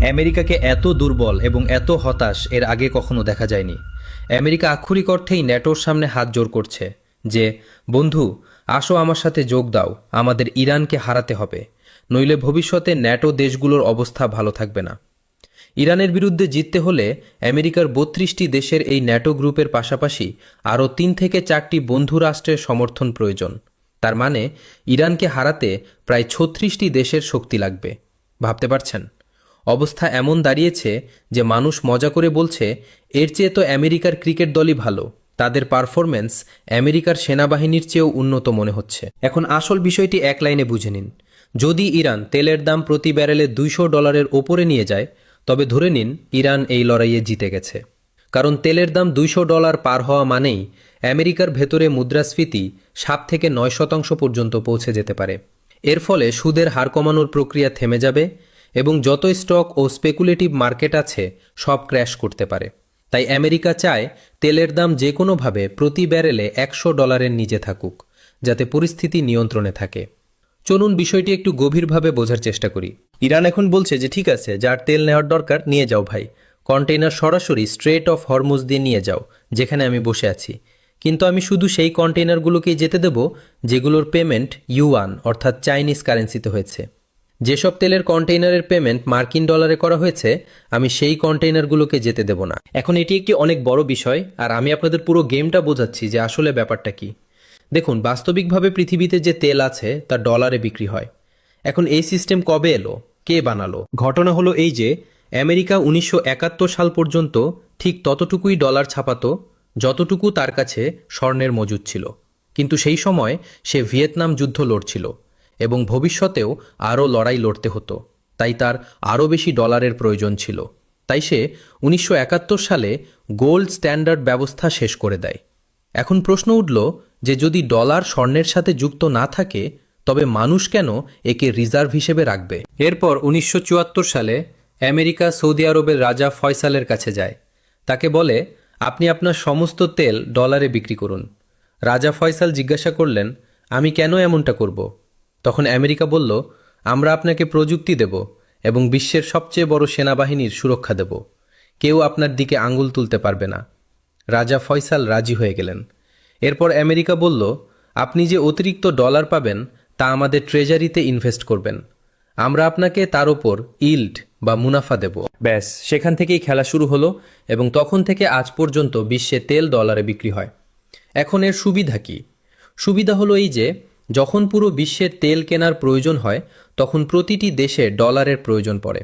আমেরিকাকে এত দুর্বল এবং এত হতাশ এর আগে কখনো দেখা যায়নি। আমেরিকা আক্ষরিক অর্থেই ন্যাটোর সামনে হাত জোড় করছে যে, বন্ধু আসো আমার সাথে যোগ দাও, আমাদের ইরানকে হারাতে হবে, নইলে ভবিষ্যতে ন্যাটো দেশগুলোর অবস্থা ভালো থাকবে না। ইরানের বিরুদ্ধে জিততে হলে আমেরিকার ৩২টি দেশের এই ন্যাটো গ্রুপের পাশাপাশি আরও ৩ থেকে ৪টি বন্ধু রাষ্ট্রের সমর্থন প্রয়োজন। তার মানে ইরানকে হারাতে প্রায় ৩৬টি দেশের শক্তি লাগবে। ভাবতে পারছেন? অবস্থা এমন দাঁড়িয়েছে যে মানুষ মজা করে বলছে, এর চেয়ে তো আমেরিকার ক্রিকেট দলই ভালো, তাদের পারফরম্যান্স আমেরিকার সেনাবাহিনীর চেয়েও উন্নত মনে হচ্ছে। এখন আসল বিষয়টি এক লাইনে বুঝে নিন। যদি ইরান তেলের দাম প্রতি ব্যারেলে $200 ওপরে নিয়ে যায়, তবে ধরে নিন ইরান এই লড়াইয়ে জিতে গেছে। কারণ তেলের দাম $200 পার হওয়া মানেই আমেরিকার ভেতরে মুদ্রাস্ফীতি 7 থেকে 9% পর্যন্ত পৌঁছে যেতে পারে। এর ফলে সুদের হার কমানোর প্রক্রিয়া থেমে যাবে এবং যত স্টক ও স্পেকুলেটিভ মার্কেট আছে সব ক্র্যাশ করতে পারে। তাই আমেরিকা চায় তেলের দাম যে কোনোভাবে প্রতি ব্যারেলে $100 নিচে থাকুক, যাতে পরিস্থিতি নিয়ন্ত্রণে থাকে। চলুন বিষয়টি একটু গভীরভাবে বোঝার চেষ্টা করি। ইরান এখন বলছে যে ঠিক আছে, যার তেল নেওয়ার দরকার নিয়ে যাও ভাই, কন্টেইনার সরাসরি স্ট্রেট অফ হরমুজ দিয়ে নিয়ে যাও, যেখানে আমি বসে আছি। কিন্তু আমি শুধু সেই কন্টেইনারগুলোকেই যেতে দেব যেগুলোর পেমেন্ট ইউয়ান অর্থাৎ চাইনিজ কারেন্সিতে হয়েছে। যেসব তেলের কন্টেইনারের পেমেন্ট মার্কিন ডলারে করা হয়েছে, আমি সেই কন্টেইনারগুলোকে যেতে দেব না। এখন এটি একটি অনেক বড় বিষয়, আর আমি আপনাদের পুরো গেমটা বোঝাচ্ছি যে আসলে ব্যাপারটা কি। দেখুন, বাস্তবিকভাবে পৃথিবীতে যে তেল আছে তা ডলারে বিক্রি হয়। এখন এই সিস্টেম কবে এলো, কে বানালো? ঘটনা হলো এই যে, আমেরিকা 1971 সাল পর্যন্ত ঠিক ততটুকুই ডলার ছাপাতো যতটুকু তার কাছে স্বর্ণের মজুদ ছিল। কিন্তু সেই সময় সে ভিয়েতনাম যুদ্ধ লড়ছিল এবং ভবিষ্যতেও আরও লড়াই লড়তে হতো, তাই তার আরও বেশি ডলারের প্রয়োজন ছিল। তাই সে 1971 সালে গোল্ড স্ট্যান্ডার্ড ব্যবস্থা শেষ করে দেয়। এখন প্রশ্ন উঠল যে যদি ডলার স্বর্ণের সাথে যুক্ত না থাকে, তবে মানুষ কেন একে রিজার্ভ হিসেবে রাখবে? এরপর 1974 সালে আমেরিকা সৌদি আরবের রাজা ফয়সালের কাছে যায়। তাকে বলে, আপনি আপনার সমস্ত তেল ডলারে বিক্রি করুন। রাজা ফয়সাল জিজ্ঞাসা করলেন, আমি কেন এমনটা করব? তখন আমেরিকা বলল, আমরা আপনাকে প্রযুক্তি দেব এবং বিশ্বের সবচেয়ে বড় সেনাবাহিনীর সুরক্ষা দেব। কেউ আপনার দিকে আঙুল তুলতে পারবে না। রাজা ফয়সাল রাজি হয়ে গেলেন। এরপর আমেরিকা বলল, আপনি যে অতিরিক্ত ডলার পাবেন তা আমাদের ট্রেজারিতে ইনভেস্ট করবেন। আমরা আপনাকে তার ওপর ইল্ড বা মুনাফা দেব। ব্যাস, সেখান থেকেই খেলা শুরু হলো এবং তখন থেকে আজ পর্যন্ত বিশ্বে তেল ডলারে বিক্রি হয়। এখন এর সুবিধা কি? সুবিধা হলো এই যে, যখন পুরো বিশ্বের তেল কেনার প্রয়োজন হয়, তখন প্রতিটি দেশে ডলারের প্রয়োজন পড়ে।